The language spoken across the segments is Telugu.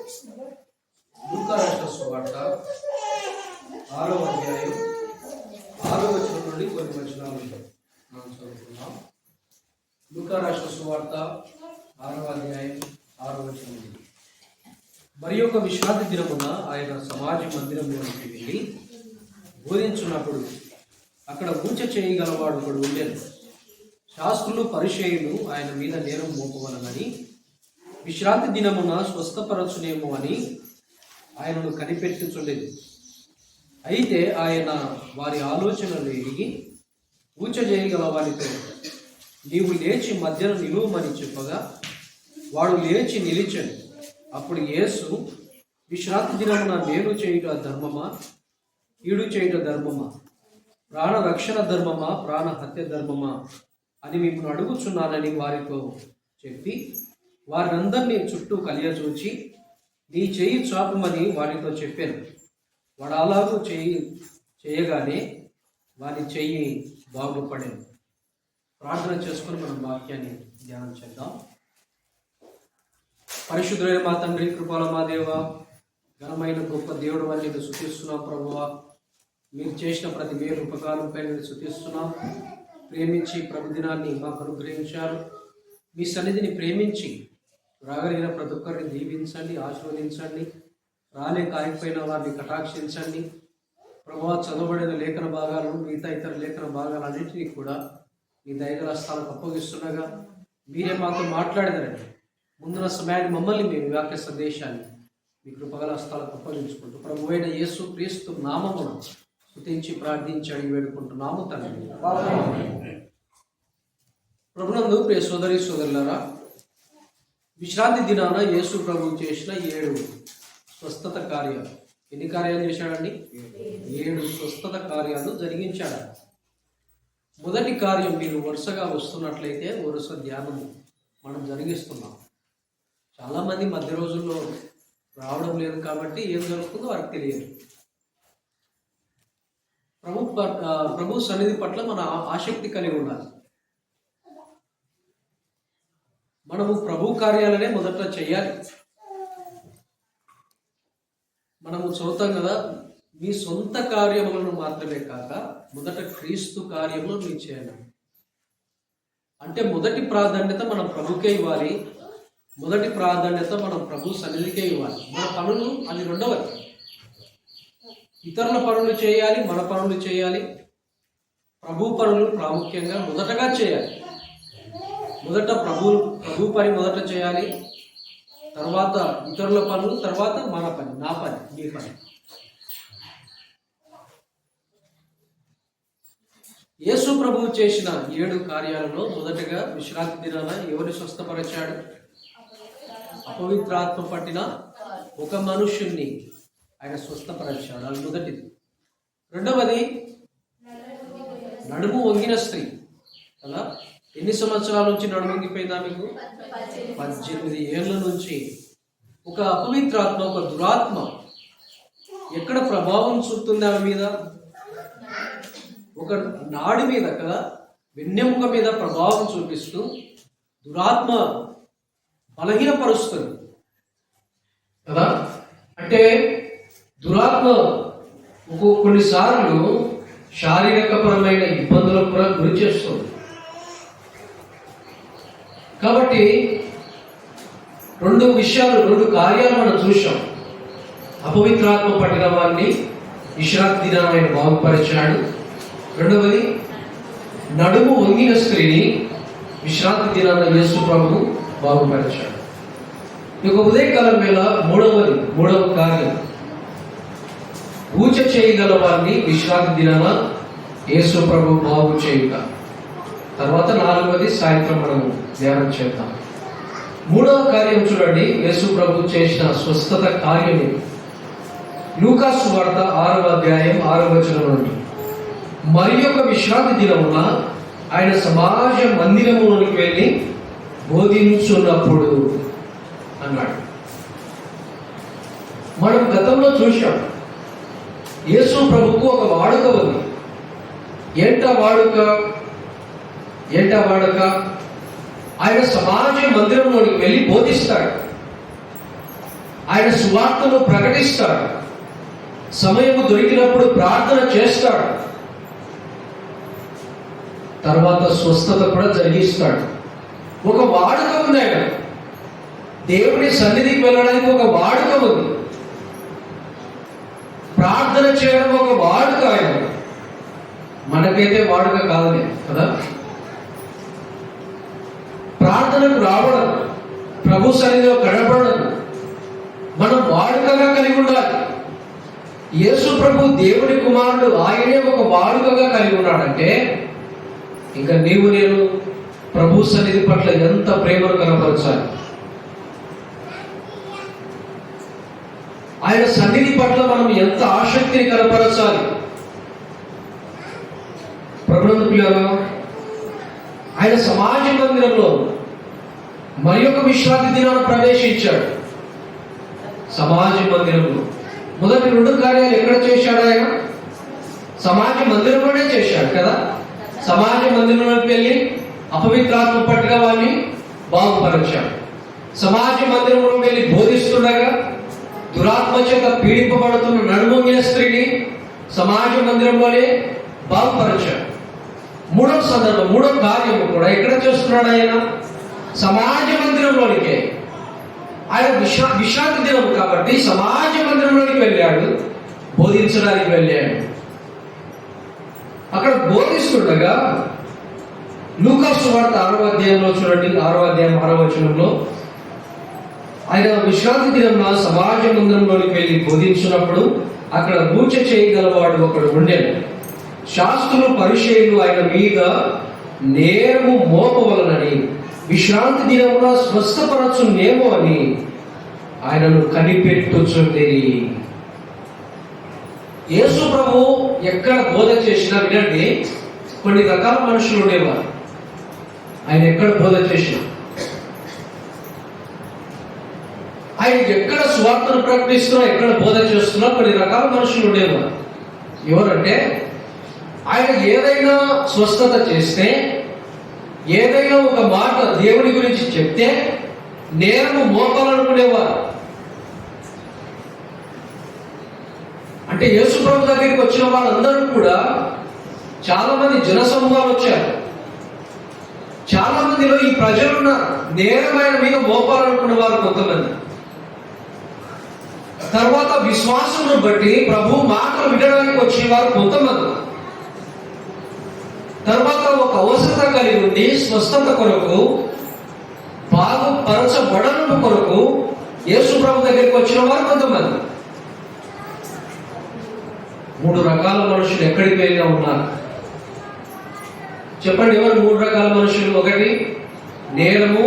లూకా రాసిన సువార్త 6వ అధ్యాయం 6వ వచనం నుండి కొన్ని వచనాలు మనం చదువుకుందాం. లూకా రాసిన సువార్త 6వ అధ్యాయం 6వ వచనం నుండి. మరి యొక్క విశ్రాంతి దినమున ఆయన సమాజ మందిరంలోనికి వెళ్ళి బోధించున్నప్పుడు అక్కడ ఊచ చేయగలవాడు ఒకడు ఉండేది. శాస్త్రులు పరిచయులు ఆయన మీద నేరం మోపవలనని విశ్రాంతి దినమున స్వస్థపరచునేమో అని ఆయనను కనిపెట్టుచుండేది. అయితే ఆయన వారి ఆలోచనలు ఎరిగి ఊచ చేయగల వారితో, నీవు లేచి మధ్యన నిలువమని చెప్పగా వాడు లేచి నిలిచాడు. అప్పుడు యేసు, విశ్రాంతి దినమున మేలు చేయుట ధర్మమా, కీడు చేయుట ధర్మమా, ప్రాణ రక్షణ ధర్మమా, ప్రాణ హత్య ధర్మమా అని మిమ్మల్ని అడుగుచున్నానని వారితో చెప్పి వారందరినీ చుట్టూ కలియచూచి, నీ చెయ్యి చాపమని వారితో చెప్పాను. వాడు అలాగూ చేయగానే వారి చెయ్యి బాగుపడాను. ప్రార్థన చేసుకుని మనం వాక్యాన్ని ధ్యానం చేద్దాం. పరిశుద్ధులైన మా తండ్రి, కృపల మా దేవ, ఘనమైన గొప్ప దేవుడు అని నేను స్తుతిస్తున్నాం. ప్రభువా, మీరు చేసిన ప్రతి మేలు ఉపకారంపై నేను స్తుతిస్తున్నాం. ప్రేమించి ప్రభు దినాన్ని మాకు అనుగ్రహించారు. మీ సన్నిధిని ప్రేమించి రాగలిగిన ప్రతి ఒక్కరిని దీవించండి, ఆశీర్వదించండి. రాలే కాయకపోయిన వారిని కటాక్షించండి. ప్రభువా, చదవబడిన లేఖన భాగాలను మిగతా ఇతర లేఖన భాగాలన్నింటినీ కూడా మీ దయగల హస్తాలకు అప్పగిస్తుండగా మీరే మాతో మాట్లాడేదారండి. ముందున్న సమయాన్ని మమ్మల్ని మీ వాక్య సందేశాన్ని మీ కృపగల హస్తాలకు అప్పగించుకుంటూ ప్రభు అయిన యేసు క్రీస్తు నామమున స్తుతించి ప్రార్థించి అడిగి వేడుకుంటున్నాము తండ్రి. ప్రభునందు ప్రియ సోదరి సోదరులారా, విశ్రాంతి దినాన యేసు ప్రభు చేసిన 7 స్వస్థత కార్యాలు. ఎన్ని కార్యాలు చేశాడండి? 7 స్వస్థత కార్యాలు జరిగించాడు. మొదటి కార్యం, మీరు వరుసగా వస్తున్నట్లయితే వరుస ధ్యానము మనం జరిగిస్తున్నాం. చాలామంది మధ్య రోజుల్లో రావడం లేదు కాబట్టి ఏం జరుగుతుందో వారికి తెలియదు. ప్రభు సన్నిధి పట్ల మన ఆసక్తి కలిగి ఉండాలి. మనము ప్రభు కార్యాలనే మొదట చేయాలి. మనము చదువుతాం కదా, మీ సొంత కార్యములను మాత్రమే కాక మొదట క్రీస్తు కార్యములు మీరు చేయాలి. అంటే మొదటి ప్రాధాన్యత మనం ప్రభుకే ఇవ్వాలి. మొదటి ప్రాధాన్యత మనం ప్రభు సన్నిధికే ఇవ్వాలి. మన పనులు అది రెండవది. ఇతరుల పనులు చేయాలి, మన పనులు చేయాలి. ప్రభు పనులు ప్రాముఖ్యంగా మొదటగా చేయాలి. మొదట ప్రభు పని మొదట చేయాలి, తర్వాత ఇతరుల పనులు, తర్వాత మన పని, నా పని, మీ పని. యేసు ప్రభువు చేసిన 7 కార్యాలలో మొదటగా విశ్రాంతి దినాన ఎవరిని స్వస్థపరిచాడు? అపవిత్రాత్మ పట్టిన ఒక మనుష్యుణ్ణి ఆయన స్వస్థపరిచాడు. అది మొదటిది. రెండవది, నడుము వంగిన స్త్రీ కదా. ఎన్ని సంవత్సరాల నుంచి నడుము వంగిపోయిందా మీకు? 18 ఏళ్ళ నుంచి. ఒక అపవిత్రాత్మ, ఒక దురాత్మ ఎక్కడ ప్రభావం చూపుతుంది ఆమె మీద? ఒక నాడి మీద కదా, వెన్నెముక మీద ప్రభావం చూపిస్తూ దురాత్మ బలహీనపరుస్తుంది కదా. అంటే దురాత్మ కొన్నిసార్లు శారీరకపరమైన ఇబ్బందులకు కూడా గురి చేస్తుంది. కాబట్టి 2 కార్యాలు మనం చూసాం. అపవిత్రాత్మ పట్టిన వారిని విశ్రాంతి దినాన ఆయన బాగుపరిచాడు. రెండవది, నడుము వంగిన స్త్రీని విశ్రాంతి దినాన యేసు ప్రభు బాగుపరిచాడు. ఇక ఉదయకాలం వేళ మూడవ కార్యం, ఊచ చేయగల వారిని విశ్రాంతి దినాన యేసు ప్రభు బాగు చేయుట. తర్వాత 4వది సాయంత్రం మనము ధ్యానం చేద్దాం. 3వ కార్యం చూడండి, యేసు ప్రభు చేసిన స్వస్థత కార్యం. లూకా సువార్త 6వ అధ్యాయం 6వ వచనం నుండి. మరి యొక్క విశ్రాంతి దినమున ఆయన సమాజ మందిరములోనికి వెళ్ళి బోధించున్నప్పుడు అన్నాడు. మనం గతంలో చూశాం, యేసు ప్రభుకు ఒక వాడుక ఉంది. ఏంట వాడుక? ఆయన సమాజ మందిరంలోనికి వెళ్ళి బోధిస్తాడు. ఆయన సువార్తను ప్రకటిస్తాడు, సమయము దొరికినప్పుడు ప్రార్థన చేస్తాడు, తర్వాత స్వస్థత కూడా జరిగిస్తాడు. ఒక వాడుక ఉంది, ఆయన దేవుని సన్నిధికి వెళ్ళడానికి ఒక వాడుక ఉంది, ప్రార్థన చేయడం ఒక వాడుక. ఆయన మనకైతే వాడుక కాదులే కదా. ప్రార్థనకు రావడం, ప్రభు సన్నిధిలో గడపడం మనం వాడుకగా కలిగి ఉండాలి. యేసు ప్రభు దేవుని కుమారుడు, ఆయనే ఒక వాడుకగా కలిగి ఉన్నాడంటే ఇంకా నీవు నేను ప్రభు సన్నిధి పట్ల ఎంత ప్రేమను కనపరచాలి. ఆయన సన్నిధి పట్ల మనం ఎంత ఆసక్తిని కనపరచాలి. ప్రభునందు ప్రియులారా, ఆయన సమాజ మందిరంలో మరి ఒక విశ్రాంతి దినాన్ని ప్రవేశించాడు. సమాజ మందిరంలో మొదటి 2 కార్యాలు ఎక్కడ చేశాడు? ఆయన సమాజ మందిరంలోనే చేశాడు కదా. సమాజ మందిరంలోకి వెళ్ళి అపవిత్రాత్మ పట్టుగా వారిని బాగుపరిచాడు. సమాజ మందిరంలో వెళ్ళి బోధిస్తుండగా దురాత్మ చేత పీడింపబడుతున్న నడుమొంగిన స్త్రీని సమాజ మందిరంలోనే బాగుపరిచాడు. 3వ సందర్భం, 3వ కార్యము కూడా ఎక్కడ చేస్తున్నాడు? ఆయన సమాజ మందిరంలోనికే. ఆయన విశ్రాంతి దినం కాబట్టి సమాజ మందిరంలోనికి వెళ్ళాడు, బోధించడానికి వెళ్ళాడు. అక్కడ బోధిస్తుండగా లూకా సువార్త 6వ అధ్యాయంలో చూడండి, 6వ అధ్యాయం 6వ వచనంలో ఆయన విశ్రాంతి దినంలో సమాజ మందిరంలోనికి వెళ్ళి బోధించినప్పుడు అక్కడ బూచ చేయగలవాడు ఒకడు ఉండెను. శాస్త్రులు పరిచయులు ఆయన మీద నేరము మోపవలనని, విశ్రాంతి దినంలో స్వస్థపరచునేమో అని ఆయనను కనిపెట్టుచుండిరి. యేసు ప్రభు ఎక్కడ బోధ చేసినా వినండి, కొన్ని రకాల మనుషులు ఉండేవారు. ఆయన ఎక్కడ బోధ చేసినా, ఆయన ఎక్కడ స్వార్థను ప్రకటిస్తున్నా, ఎక్కడ బోధ చేస్తున్నా కొన్ని రకాల మనుషులు ఉండేవారు. ఎవరంటే ఆయన ఏదైనా స్వస్థత చేస్తే, ఏదైనా ఒక మాట దేవుని గురించి చెప్తే నేరము మోపాలనుకునేవారు. అంటే యేసు ప్రభు దగ్గరికి వచ్చిన వాళ్ళందరూ కూడా చాలా మంది జన సమూహాలు వచ్చారు. చాలా మందిలో ఈ ప్రజలున్న నేరమైన మీద మోపాలనుకునే వారు కొంతమంది. తర్వాత విశ్వాసమును బట్టి ప్రభు మాటలు వినడానికి వచ్చేవారు కొంతమంది. తర్వాత ఒక అవసరత కలిగి ఉండి స్వస్థత కొరకు, బాగుపరచబడను కొరకు యేసు ప్రభు దగ్గరికి వచ్చిన వారు కొంతమంది. 3 రకాల మనుషులు ఎక్కడికి వెళ్ళినా ఉన్నారు. చెప్పండి, ఎవరు 3 రకాల మనుషులు? 1, నేరము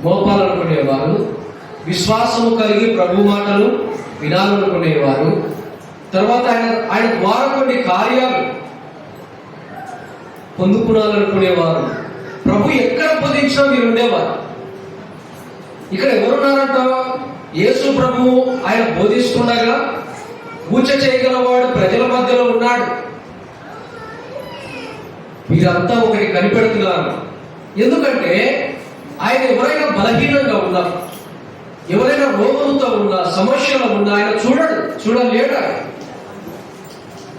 మోపాలనుకునేవారు, విశ్వాసము కలిగి ప్రభు మాటలు వినాలనుకునేవారు, తర్వాత ఆయన ద్వారా కొన్ని కార్యాలు పొందుకునాలనుకునేవారు. ప్రభు ఎక్కడ బోధించినా మీరు ఉండేవారు. ఇక్కడ ఎవరున్నారంట? యేసు ప్రభు ఆయన బోధిస్తుండగా ఊచ చేయగలవాడు ప్రజల మధ్యలో ఉన్నాడు. వీరంతా ఒకటి కనిపెడుతున్నారు. ఎందుకంటే ఆయన ఎవరైనా బలహీనంగా ఉన్నా, ఎవరైనా రోగంతో ఉన్నా, సమస్యలు ఉన్నా ఆయన చూడలేడు.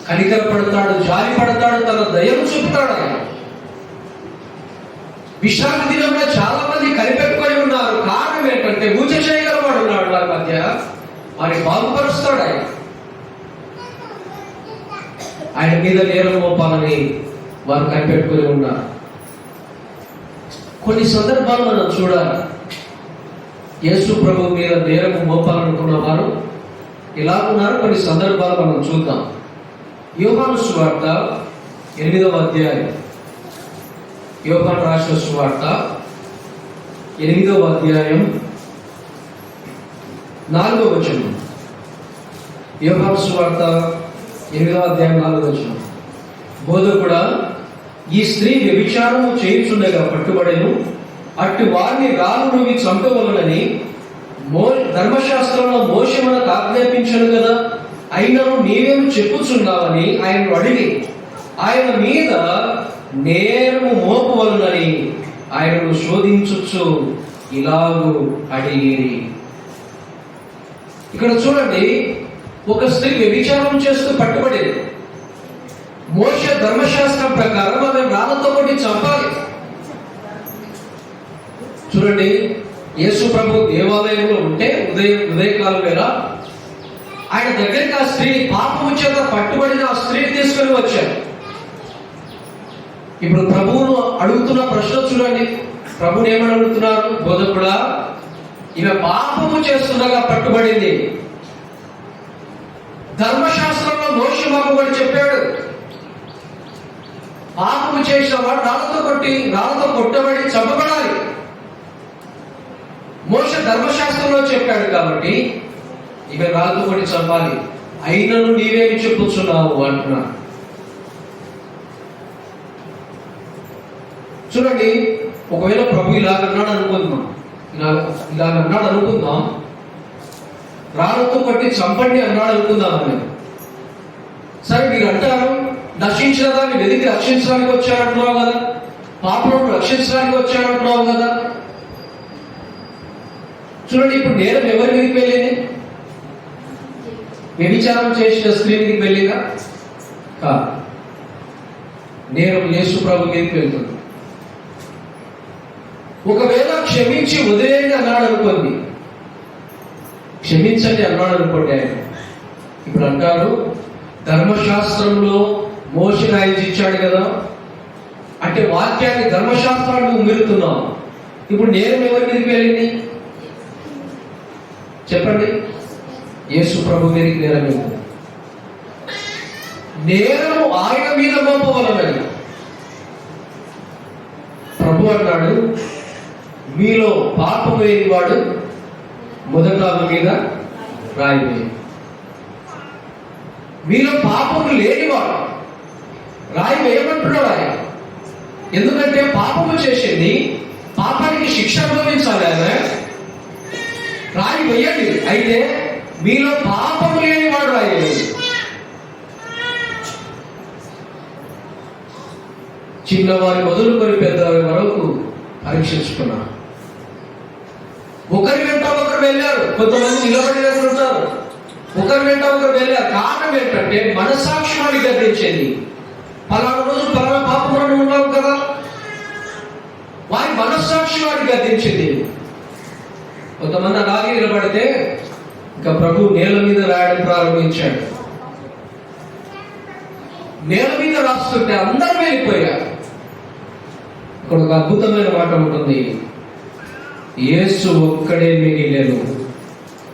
కనికరపడతాడు, జాలి పడతాడు, తన దయను చూపుతాడు. ఆయన విశ్రాంతి దినంలో చాలా మంది కనిపెట్టుకొని ఉన్నారు. కారణం ఏంటంటే ఊచ చేయగలవాడు ఉన్నాడు వారి మధ్య, వారిని బాగుపరుస్తాడు. ఆయన మీద నేరం మోపాలని వారు కనిపెట్టుకుని ఉన్నారు. కొన్ని సందర్భాలు మనం చూడాలి. యేసు ప్రభు మీద నేరము మోపాలనుకున్న వారు ఇలా ఉన్నారు. కొన్ని సందర్భాలు మనం చూద్దాం. యోహాను సువార్త 8వ అధ్యాయం, యోహాను రాసిన సువార్త 8వ అధ్యాయం 4వ వచనం. యోహాను సువార్త 8వ అధ్యాయం 4వ వచనం. బోధకుడా, ఈ స్త్రీ వ్యభిచారము చేయుచుండగా పట్టుబడెను, అట్టి వారిని రాళ్ళు నువ్వు చంపవలనని ధర్మశాస్త్రంలో మోషే మనకు ఆజ్ఞాపించను కదా, అయినను నీవేమి చెప్పుచున్నావని ఆయనను అడిగి ఆయన మీద నేరము మోపవలనని ఆయనను శోధించుచు ఇలాగు అడిగిరి. ఇక్కడ చూడండి, ఒక స్త్రీ వ్యభిచారం చేస్తూ పట్టుబడేది. మోషే ధర్మశాస్త్రం ప్రకారం ఆమె రాళ్ళతో కొట్టి చంపాలి. చూడండి, యేసు ప్రభు దేవాలయంలో ఉంటే ఉదయకాలం వేళ ఆయన దగ్గరికి ఆ స్త్రీ, పాపము చేత పట్టుబడిన ఆ స్త్రీని తీసుకొని వచ్చారు. ఇప్పుడు ప్రభువును అడుగుతున్న ప్రశ్న చూడండి. ప్రభుని ఏమని అడుగుతున్నారు? బోధకుడా, ఈమె పాపము చేస్తుండగా పట్టుబడింది. ధర్మశాస్త్రంలో మోషే మాకు కూడా చెప్పాడు, పాపము చేసిన వాడు రాళ్ళతో కొట్టబడి చంపబడాలి. మోషే ధర్మశాస్త్రంలో చెప్పాడు కాబట్టి ఇక రాళ్ళతో కొట్టి చంపాలి. అయినను నీవేమి చెప్పుచున్నావు అంటున్నాడు. చూడండి, ఒకవేళ ప్రభు ఇలాగన్నాడు అనుకుందాం, రాళ్ళతో కొట్టి చంపండి అన్నాడు అనుకుందాం అని. సరే, మీరు అంటారు, నశించిన దాన్ని వెతికి రక్షించడానికి వచ్చాడంటున్నావు కదా, పాపలను రక్షించడానికి వచ్చాడంటున్నావు కదా. చూడండి, ఇప్పుడు నేరం ఎవరి మీదకి వెళ్ళింది? వ్యభిచారం చేసిన స్త్రీ మీదకి వెళ్ళిందా? కాదు, నేరం యేసు ప్రభు మీదకి వెళ్తుంది. ఒకవేళ క్షమించి వదిలేయండి అన్నాడు అనుకోండి, క్షమించండి అన్నాడు అనుకోండి ఆయన. ఇప్పుడు అంటారు, ధర్మశాస్త్రంలో మోషే రాయించి ఇచ్చాడు కదా, అంటే వాక్యాన్ని ధర్మశాస్త్రాన్ని ఉమ్మిరుతున్నావు. ఇప్పుడు నేరం ఎవరి మీదకి వెళ్ళింది చెప్పండి? యేసు ప్రభు మీదకి నేరం వెళ్ళింది. నేరము ఆయన మీద మోపవలనని ప్రభు అన్నాడు, మీలో పాపము లేని వాడు మొదట మీద రాయి వేయి. మీలో పాపము లేనివాడు రాయి వేయమంటున్నాడు ఆయన. ఎందుకంటే పాపము చేసింది, పాపానికి శిక్ష అనుభవించాలి ఆయన. రాయి వేయండి. అయితే మీలో పాపము లేనివాడు రాయి వేయండి. చిన్నవారి మొదలుకొని పెద్దవారి వరకు పరీక్షించుకున్నారు. ఒకరి వెంట ఒకరు వెళ్ళారు, కొంతమంది నిలబడినట్లుంటారు. ఒకరి వెంట ఒకరు వెళ్ళారు. కారణం ఏంటంటే మనస్సాక్షి వాడికి గర్తించేది. పలానా రోజు పలానా పాపంలో ఉన్నావు కదా, వారి మనస్సాక్షి వాడికి గర్తించింది. కొంతమంది అలాగే నిలబడితే ఇంకా ప్రభు నేల మీద రాయడం ప్రారంభించాడు. నేల మీద రాస్తుంటే అందరూ వెళ్ళిపోయారు. ఇక్కడ ఒక అద్భుతమైన మాట ఉంటుంది, యేసు ఒక్కడే మిగిలేను.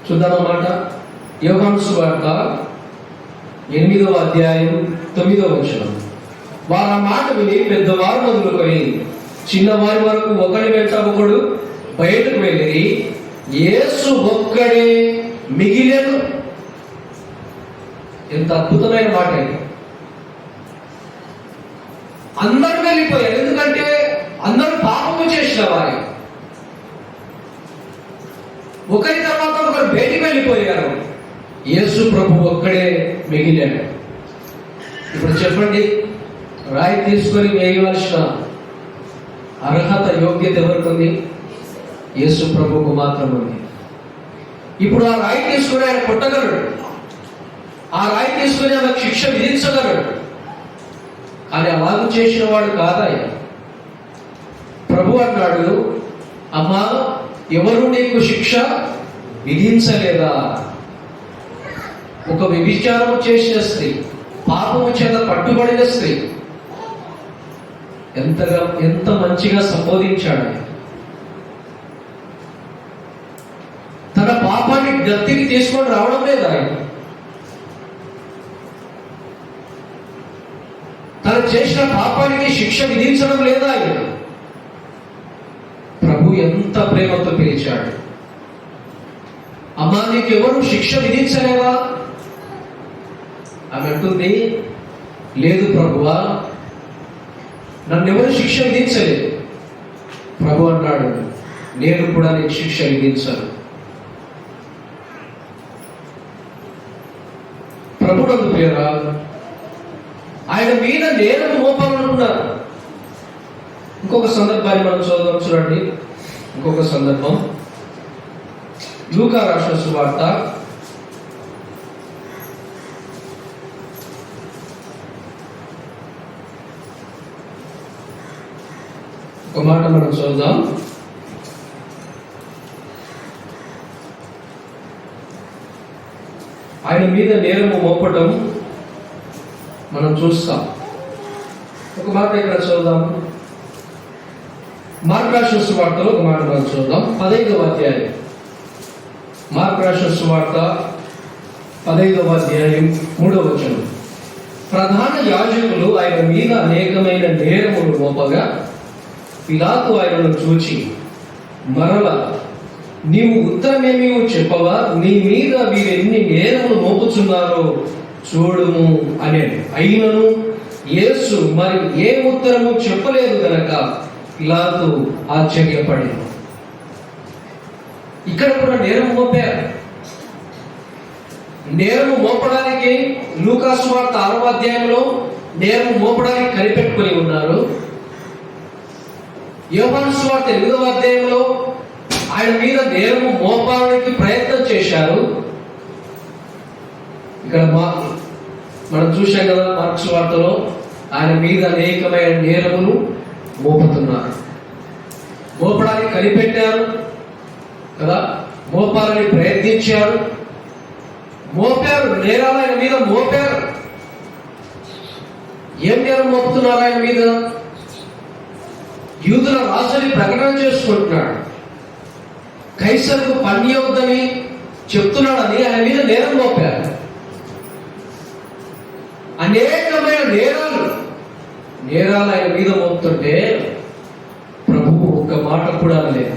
చూద్దామన్నమాట. యోహాను సువార్త 8వ అధ్యాయం 9వ వచనం. వారు ఆ మాట విని పెద్దవారు మొదలుకొని చిన్నవారి వరకు ఒకడి వెంట ఒకడు బయటకు వెళ్ళి యేసు ఒక్కడే మిగిలేను. ఎంత అద్భుతమైన మాట ఇది. అందరూ వెళ్ళిపోయారు, ఎందుకంటే అందరూ పాపము చేసిన వారి. ఒకరి తర్వాత ఒకరు బయటికి వెళ్ళిపోయారు. యేసు ప్రభు ఒక్కడే మిగిలాడు. ఇప్పుడు చెప్పండి, రాయి తీసుకొని వేయవలసిన అర్హత, యోగ్యత ఎవరికి ఉంది? యేసు ప్రభువుకు మాత్రం ఉంది. ఇప్పుడు ఆ రాయి తీసుకుని ఆయన కొట్టగలడు, ఆ రాయి తీసుకుని ఆమెకు శిక్ష విధించగలడు. కానీ అలాగూ చేసిన వాడు కాదాయ. ప్రభు అన్నాడు, అమ్మా, ఎవరు నీకు శిక్ష విధించలేదా? ఒక వ్యభిచారము చేసిన స్త్రీ, పాపము చేత పట్టుబడిన స్త్రీ, ఎంత మంచిగా సంబోధించాడు. తన పాపాన్ని గత్తికి తీసుకొని రావడం లేదా ఆయన? తను చేసిన పాపానికి శిక్ష విధించడం లేదా ఆయన? ప్రభు ఎంత ప్రేమతో పిలిచాడు. అమ్మా, నీకు ఎవరు శిక్ష విధించలేవా? ఆమె అంటుంది, లేదు ప్రభువా, నన్నెవరు శిక్ష విధించలేదు. ప్రభు అన్నాడు, నేను కూడా నీకు శిక్ష విధించాను. ప్రభు నందు ప్రియరా, ఆయన మీద నేరం మోపాలనుకున్నారు. ఇంకొక సందర్భాన్ని మనం చూడండి. ఇంకొక సందర్భం, లూకా రాసిన సువార్త ఒక మాట మనం చూద్దాం. ఆయన మీద నేరము మోపటం మనం చూస్తాం. ఒక మాట ఇక్కడ చూద్దాం. మార్కు రాసిన సువార్తలో ఒక మాట మనం చూద్దాం. 15వ అధ్యాయం, మార్కు రాసిన సువార్త 15వ అధ్యాయం 3వ వచనం. ప్రధాన యాజకులు ఆయన మీద అనేకమైన నేరములు మోపగా పిలాతు ఆయనను చూచి, మరల నీవు ఉత్తరమేమీ చెప్పవా? నీ మీద వీరెన్ని నేరములు మోపుచున్నారో చూడుము అనేది. అయినను యేసు మరి ఏ ఉత్తరము చెప్పలేదు గనక పిలాతు ఆశ్చర్యపడింది. ఇక్కడ కూడా నేరం మోపారు. నేరము మోపడానికి లూకా సువార్త 6వ అధ్యాయంలో నేరము మోపడానికి కనిపెట్టుకొని ఉన్నారు. యోహాను సువార్త 8వ అధ్యాయంలో ఆయన మీద నేరము మోపడానికి ప్రయత్నం చేశారు. ఇక్కడ మనం చూసాం కదా, మార్కు సువార్తలో ఆయన మీద అనేకమైన నేరములు మోపుతున్నారు. మోపడానికి కనిపెట్టారు కదా, మోపాలని ప్రయత్నించారు, మోపారు. నేరాలు ఆయన మీద మోపారు. ఏం నేరం మోపుతున్నారు ఆయన మీద? యూదుల రాజుని ప్రకటన చేసుకుంటున్నాడు, కైసరుకు పని అవుద్దని చెప్తున్నాడని ఆయన మీద నేరం మోపారు. అనేకమైన నేరాలు ఆయన మీద మోపుతుంటే ప్రభువు ఒక్క మాట కూడా లేదు.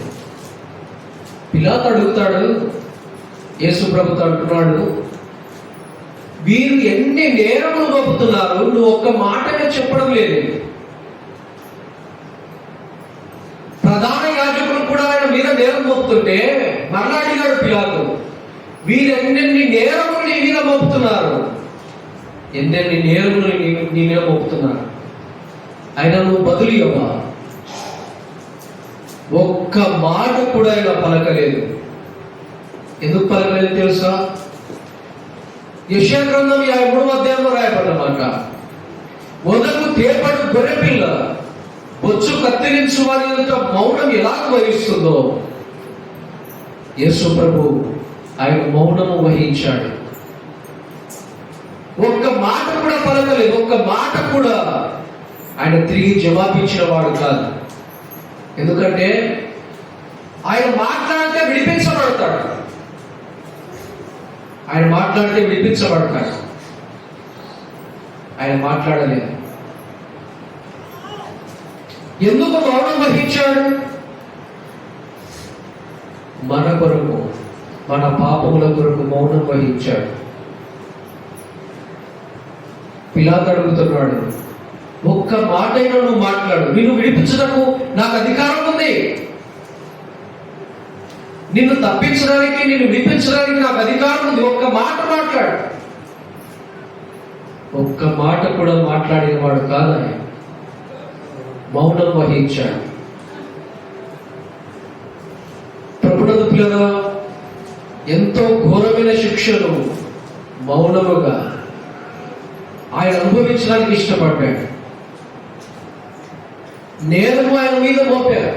పిలాతు అడుగుతాడు, యేసు ప్రభుతో అంటున్నాడు, వీరు ఎన్ని నేరములు మోపుతున్నారు, నువ్వు ఒక్క మాటగా చెప్పడం లేదు. ప్రధాన యాజకులు కూడా ఆయన మీద నేరం మోపుతుంటే మరలా అడిగాడు పిలాతు, వీరెన్నెన్ని నేరములు నీ మీద మోపుతున్నారు, ఎన్నెన్ని నేరములు నీ మీద మోపుతున్నారు, ఆయన నువ్వు బదులు ఇవ్వవా? ఒక్క మాట కూడా ఆయన పలకలేదు. ఎందుకు పలకలేదు తెలుసా? యెషయా గ్రంథం 53వ అధ్యాయంలో రాయబడ్డమాట, మొదలు తేపడు గొర్రెపిల్ల బొచ్చు కత్తిరించు వారి ఎదుట మౌనం ఎలా వహిస్తుందో, యేసు ప్రభు ఆయన మౌనము వహించాడు. ఒక్క మాట కూడా పలకలేదు. ఒక్క మాట కూడా ఆయన తిరిగి జవాబిచ్చిన వాడు కాదు. ఎందుకంటే ఆయన మాట్లాడితే విడిపించబడతాడు. ఆయన మాట్లాడితే విడిపించబడతాడు. ఆయన మాట్లాడలేదు. ఎందుకు మౌనం వహించాడు? మన కొరకు, మన పాపముల కొరకు మౌనం వహించాడు. పిలాతు అడుగుతున్నాడు, ఒక్క మాటైనా నువ్వు మాట్లాడు, నిన్ను విడిపించడానికి నాకు అధికారం ఉంది, నిన్ను తప్పించడానికి, నిన్ను విడిపించడానికి నాకు అధికారం ఉంది, ఒక్క మాట మాట్లాడు. ఒక్క మాట కూడా మాట్లాడిన వాడు కాదు ఆయన. మౌనం వహించాడు. ప్రభునందు పిల్లగా ఎంతో ఘోరమైన శిక్షను మౌనముగా ఆయన అనుభవించడానికి ఇష్టపడ్డాడు. నేరము ఆయన మీద మోపారు.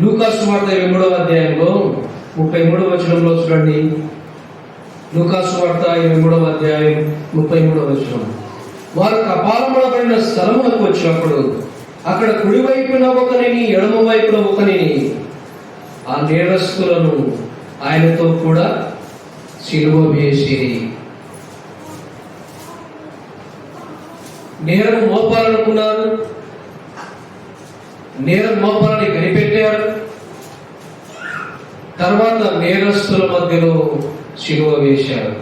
లూకా సువార్త 23వ అధ్యాయంలో 33వ వచనంలో చూడండి. లూకా సువార్త 23వ అధ్యాయం 33వ వచనం. వారు కపాలములబడిన స్థలములకు వచ్చినప్పుడు అక్కడ కుడి వైపున ఒకనిని, ఎడమ వైపున ఒకనిని, ఆ నేరస్తులను ఆయనతో కూడా సిలువ వేసిరి. నేరం మోపాలనుకున్నారు, నేరం మోపాలని కనిపెట్టారు. తర్వాత నేరస్తుల మధ్యలో సిలువ వేశారు.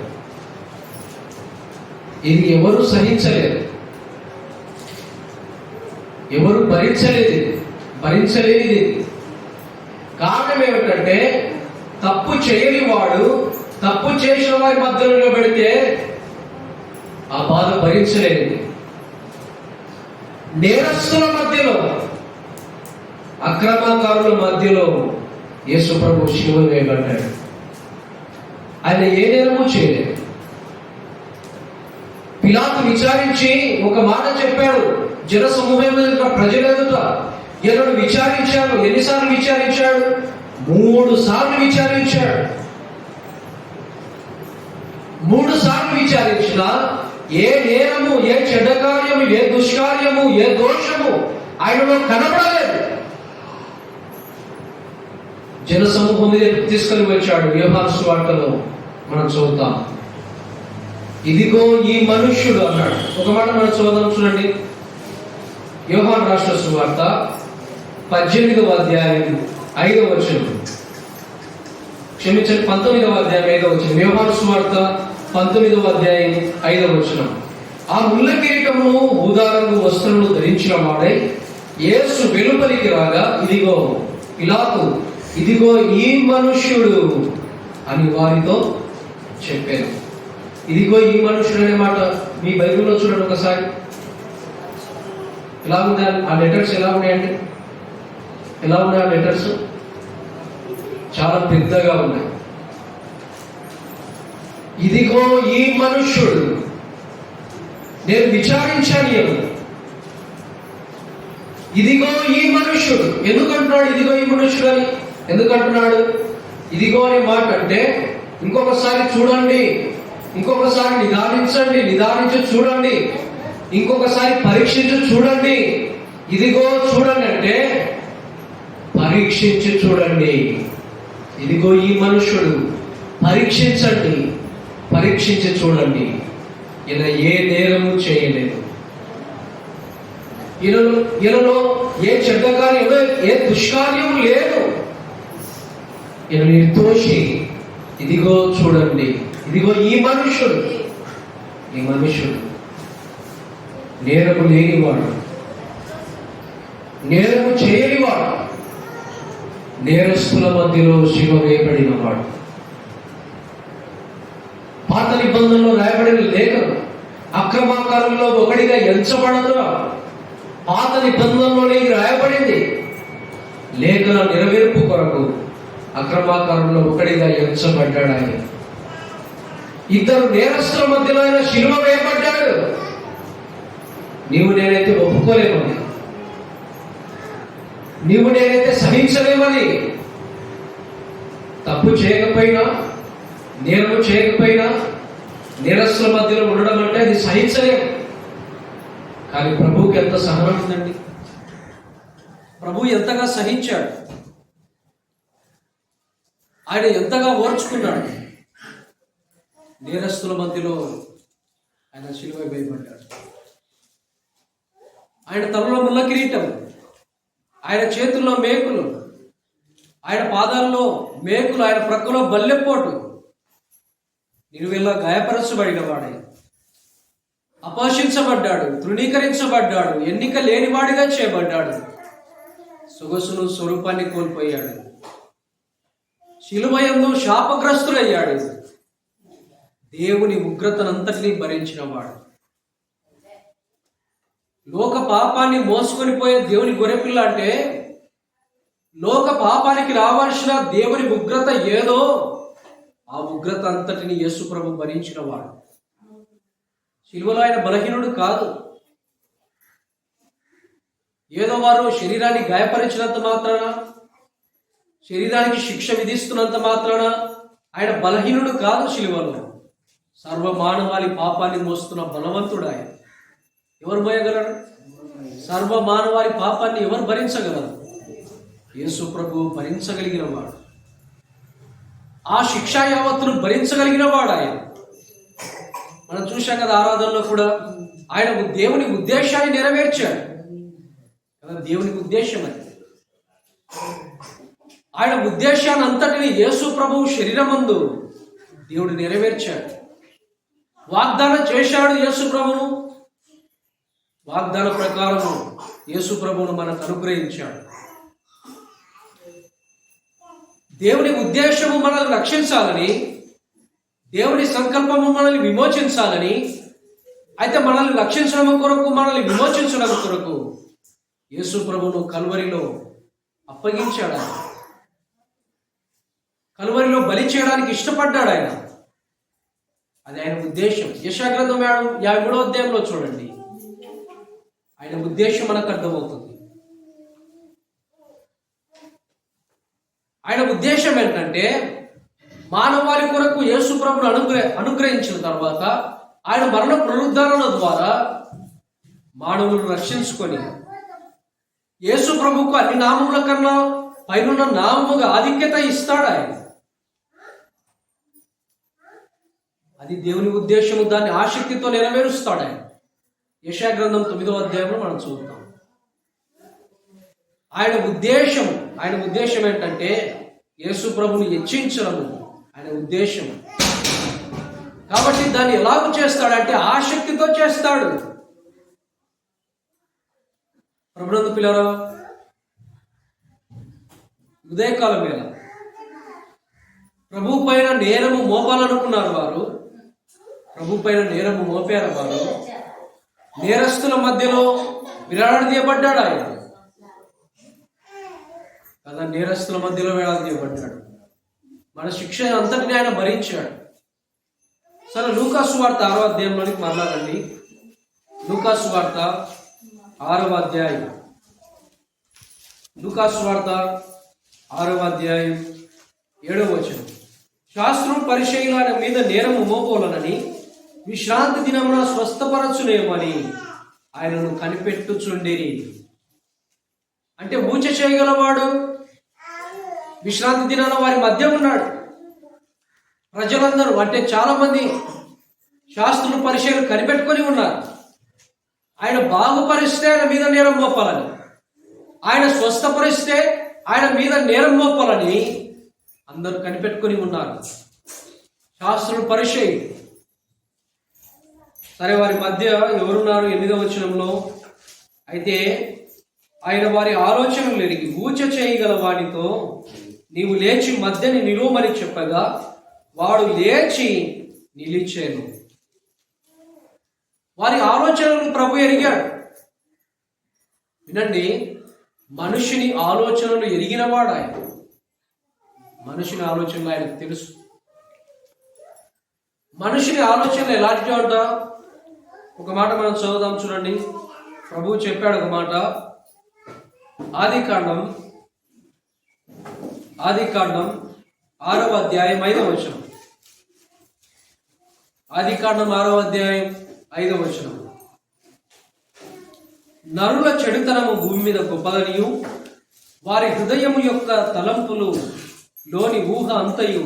ఇది ఎవరు సహించలేదు, ఎవరు భరించలేనిది. కారణం ఏమిటంటే తప్పు చేయని వాడు తప్పు చేసిన వారి మధ్యలో పెడితే ఆ బాధ భరించలేనిది. నేరస్తుల మధ్యలో, అక్రమకారుల మధ్యలో యేసు ప్రభు శిలువ వేయబడ్డాడు. ఆయన ఏ నేరము చేయలేదు. పిలాతు విచారించి ఒక మాట చెప్పాడు, జన సమూహం ఎదుట, ప్రజల ఎదుట ఈయనను విచారించాడు. ఎన్నిసార్లు విచారించాడు? 3 సార్లు విచారించాడు. 3 సార్లు విచారించిన ఏ నేరము, ఏ చెడ్డ కార్యము, ఏ దుష్కార్యము, ఏ దోషము ఆయనలో కనబడలేదు. జన సమూహం మీద తీసుకొని వచ్చాడు. యోహాను సువార్తలో మనం చదువుతాం, ఇదిగో ఈ మనుష్యుడు అన్నాడు. ఒక మాట మనం చదువుదాం, చూడండి. యోహాను రాసిన సువార్త 18వ అధ్యాయం 5వ వచనం, క్షమించండి 19వ అధ్యాయం 5వ వచనం. యోహాను సువార్త 19వ అధ్యాయం 5వ వచనం. ఆ ముళ్ళ కిరీటమును ఊదారంగు వస్త్రములు ధరించిన వాడై యేసు వెలుపలికి రాగా, ఇదిగో పిలాతు, ఇదిగో ఈ మనుష్యుడు అని వారితో చెప్పాను. ఇదిగో ఈ మనుష్యుడు అనే మాట మీ బైబిల్లో చూడండి ఒకసారి. ఎలా ఉంది ఆ లెటర్స్? ఎలా ఉన్నాయండి? ఎలా ఉన్నాయి ఆ లెటర్స్? చాలా పెద్దగా ఉన్నాయి. ఇదిగో ఈ మనుష్యుడు, నేను విచారించాను. ఇదిగో ఈ మనుష్యుడు. ఎందుకంటున్నాడు ఇదిగో ఈ మనుష్యుడు అని? ఎందుకంటున్నాడు ఇదిగో అనే మాట అంటే, ఇంకొకసారి చూడండి, ఇంకొకసారి నిదానించండి, నిదానించి చూడండి, ఇంకొకసారి పరీక్షించి చూడండి. ఇదిగో చూడండి అంటే పరీక్షించి చూడండి. ఇదిగో ఈ మనుష్యుడు, పరీక్షించండి, పరీక్షించి చూడండి. ఈయన ఏ నేరము చేయలేదు. ఈయనలో ఏ చెడ్డ కార్యం, ఏ దుష్కార్యం లేదు. ఈయన నిర్దోషి. ఇదిగో చూడండి, ఇదిగో ఈ మనుష్యుడు, ఈ మనుష్యుడు నేరము లేనివాడు, నేరము చేయనివాడు, నేరస్తుల మధ్యలో శిలువ వేయబడినవాడు. పాత నిబంధనలో రాయబడిన లేఖను అక్రమకారుల్లో ఒకడిగా ఎంచబడదురా. పాత నిబంధనలోనే రాయబడింది. లేఖన నెరవేర్పు కొరకు అక్రమకారుల్లో ఒకడిగా ఎంచబడ్డాడు ఆయన. 2 నేరస్తుల మధ్యలో ఆయన శిలువ వేయబడ్డాడు. నీవు నేనైతే ఒప్పుకోలేమని, నీవు నేనైతే సహించలేమని. తప్పు చేయకపోయినా, నేరము చేయకపోయినా, నేరస్తుల మధ్యలో ఉండడం అంటే అది సహించలేము. కానీ ప్రభువుకి ఎంత సహనం ఉందండి. ప్రభు ఎంతగా సహించాడు, ఆయన ఎంతగా ఓర్చుకున్నాడు. నేరస్తుల మధ్యలో ఆయన శిలువ వేయబడ్డాడు. ఆయన తలలో ముళ్ళ కిరీటం, ఆయన చేతుల్లో మేకులు, ఆయన పాదాల్లో మేకులు, ఆయన ప్రక్కలో బల్లెపోటు. నిలువెల్లా గాయపరచబడిన వాడే, అపోషించబడ్డాడు, తృణీకరించబడ్డాడు, ఎన్నిక లేనివాడిగా చేయబడ్డాడు. సొగసును స్వరూపాన్ని కోల్పోయాడు. శిలువయందు శాపగ్రస్తుడయ్యాడు. దేవుని ఉగ్రతనంతటినీ భరించిన వాడు. లోక పాపాన్ని మోసుకొని పోయే దేవుని గొర్రెపిల్ల అంటే, లోక పాపానికి రావాల్సిన దేవుని ఉగ్రత ఏదో ఆ ఉగ్రత అంతటిని యేసు ప్రభు భరించిన వాడు. శిలువలో ఆయన బలహీనుడు కాదు. ఏదో వారు శరీరాన్ని గాయపరిచినంత మాత్రాన, శరీరానికి శిక్ష విధిస్తున్నంత మాత్రాన ఆయన బలహీనుడు కాదు. శిలువలో సర్వ మానవాళి పాపాన్ని మోస్తున్న బలవంతుడు ఆయన. ఎవరు మోయగలరు? సర్వ మానవాళి పాపాన్ని ఎవరు భరించగలరు? యేసు ప్రభు భరించగలిగిన వాడు. ఆ శిక్షా యావత్తును భరించగలిగిన వాడు ఆయన. మనం చూశాం కదా ఆరాధనలో కూడా, ఆయన దేవుని ఉద్దేశాన్ని నెరవేర్చాడు కదా. దేవుని ఉద్దేశం అది. ఆయన ఉద్దేశాన్ని అంతటిని యేసు ప్రభువు శరీరమందు దేవుడు నెరవేర్చాడు. వాగ్దానం చేశాడు యేసు ప్రభువు. వాగ్దాన ప్రకారము యేసు ప్రభువును మనకు అనుగ్రహించాడు. దేవుని ఉద్దేశము మనల్ని రక్షించాలని, దేవుని సంకల్పము మనల్ని విమోచించాలని, అయితే మనల్ని రక్షించడం కొరకు, మనల్ని విమోచించడం కొరకు యేసు ప్రభువును కల్వరిలో అప్పగించాడు. ఆయన కల్వరిలో బలి చేయడానికి ఇష్టపడ్డాడు ఆయన. అది ఆయన ఉద్దేశం. యెషయా గ్రంథం 53వ అధ్యాయంలో చూడండి, ఆయన ఉద్దేశం మనకు అర్థమవుతుంది. ఆయన ఉద్దేశం ఏంటంటే మానవాళి కొరకు యేసు ప్రభును అనుగ్రహించిన తర్వాత ఆయన మరణ పునరుద్ధరణ ద్వారా మానవులను రక్షించుకొని యేసు ప్రభుకు అన్ని నామముల కన్నా పైన నామముగా ఆధిక్యత ఇస్తాడు ఆయన. అది దేవుని ఉద్దేశము, దాన్ని ఆసక్తితో నెరవేరుస్తాడు ఆయన. యెషయా గ్రంథం 9వ అధ్యాయంలో మనం చూద్దాం. ఆయన ఉద్దేశం ఏంటంటే యేసు ప్రభుని హెచ్చించడము ఆయన ఉద్దేశం. కాబట్టి దాన్ని ఎలాగ చేస్తాడంటే ఆసక్తితో చేస్తాడు. ప్రభునందు పిల్లరా, ఉదయకాలం వేళ ప్రభు పైన నేరము మోపాలనుకున్నారు వారు. ప్రభు పైన నేరము మోపారు వారు. నేరస్తుల మధ్యలో వేలాడదీయబడ్డాడు ఆయన కదా. నేరస్తుల మధ్యలో వేలాడదీయబడ్డాడు. మన శిక్ష అంతటిని ఆయన భరించాడు. సరే, లూకా సువార్త 6వ అధ్యాయంలోనికి మాట్లాడండి. లూకా సువార్త 6వ అధ్యాయం. లూకా సువార్త 6వ అధ్యాయం 7వ వచనం. శాస్త్రం పరిచయుల మీద నేరము మోపోలనని విశ్రాంతి దినమున స్వస్థపరచునేమని ఆయనను కనిపెట్టుచుండిరి. అంటే ఊచ చేయగలవాడు విశ్రాంతి దినాన వారి మధ్య ఉన్నాడు. ప్రజలందరూ అంటే చాలా మంది శాస్త్రులు పరిచయులు కనిపెట్టుకొని ఉన్నారు. ఆయన బాగుపరిస్తే ఆయన మీద నేరం మోపాలని, ఆయన స్వస్థపరిస్తే ఆయన మీద నేరం మోపాలని అందరూ కనిపెట్టుకొని ఉన్నారు. శాస్త్రులు పరిచయులు. సరే, వారి మధ్య ఎవరున్నారు? 8వ వచనంలో అయితే ఆయన వారి ఆలోచనలు ఎరిగి ఊచ చేయగల వాడితో నీవు లేచి మధ్యని నిలువమని చెప్పగా వాడు లేచి నిలిచాను. వారి ఆలోచనలను ప్రభు ఎరిగాడు. వినండి, మనుషుని ఆలోచనలు ఎరిగినవాడు ఆయన. మనుషుని ఆలోచనలు ఆయనకు తెలుసు. మనుషుని ఆలోచనలు ఎలాంటి అంట? ఒక మాట మనం చదువుదాం, చూడండి. ప్రభువు చెప్పాడు ఒక మాట. ఆదికాండం 6వ అధ్యాయం 5వ వచనం. ఆదికాండం 6వ అధ్యాయం 5వ వచనం. నరుల చెడుతనము భూమి మీద గొప్పదనియు వారి హృదయము యొక్క తలంపులు లోని ఊహ అంతయు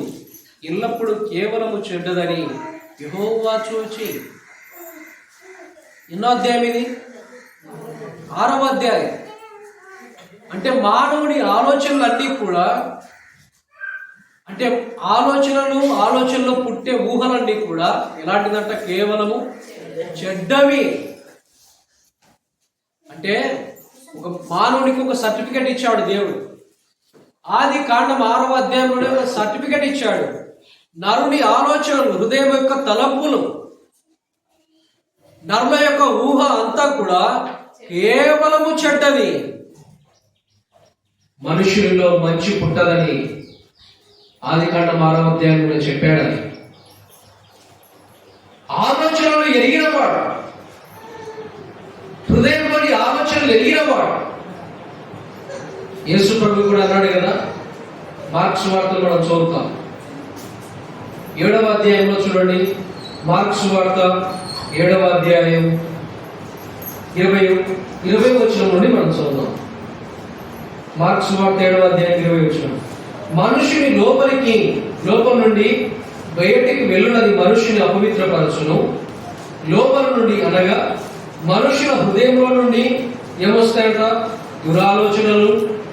ఎల్లప్పుడూ కేవలము చెడ్డదని యెహోవా చూచి. ఎన్నో అధ్యాయం ఇది? 6వ అధ్యాయం. అంటే మానవుడి ఆలోచనలన్నీ కూడా, అంటే ఆలోచనలో పుట్టే ఊహలన్నీ కూడా ఎలాంటిదంట? కేవలము చెడ్డవి. అంటే ఒక మానవుడికి ఒక సర్టిఫికెట్ ఇచ్చాడు దేవుడు. ఆదికాండం 6వ అధ్యాయంలోనే ఒక సర్టిఫికెట్ ఇచ్చాడు. నరుని ఆలోచనలు, హృదయం యొక్క తలంపులు, నరుల యొక్క ఊహ అంతా కూడా కేవలము చెడ్డవి. మనుషులలో మంచి పుట్టదని ఆదికాండం 6వ అధ్యాయంలో చెప్పాడని. ఆలోచనలు ఎరిగినవాడు, హృదయంలోని ఆలోచనలు ఎరిగినవాడు. యేసు ప్రభు కూడా అన్నాడు కదా, మార్క్స్ వార్తలు మనం చదువుతాం 7వ అధ్యాయంలో చూడండి. మార్క్స్ వార్త 7వ అధ్యాయం 20 వచనం నుండి మనం చదువుతాం. మార్క్స్ వార్త 7వ అధ్యాయం 20 వచనం. మనుషుని లోపల నుండి బయటికి వెళ్ళున్నది మనుషుని అపవిత్రపరచును. లోపల నుండి అనగా మనుషుల హృదయంలో నుండి ఏమొస్తాయట? దురాలోచనలు,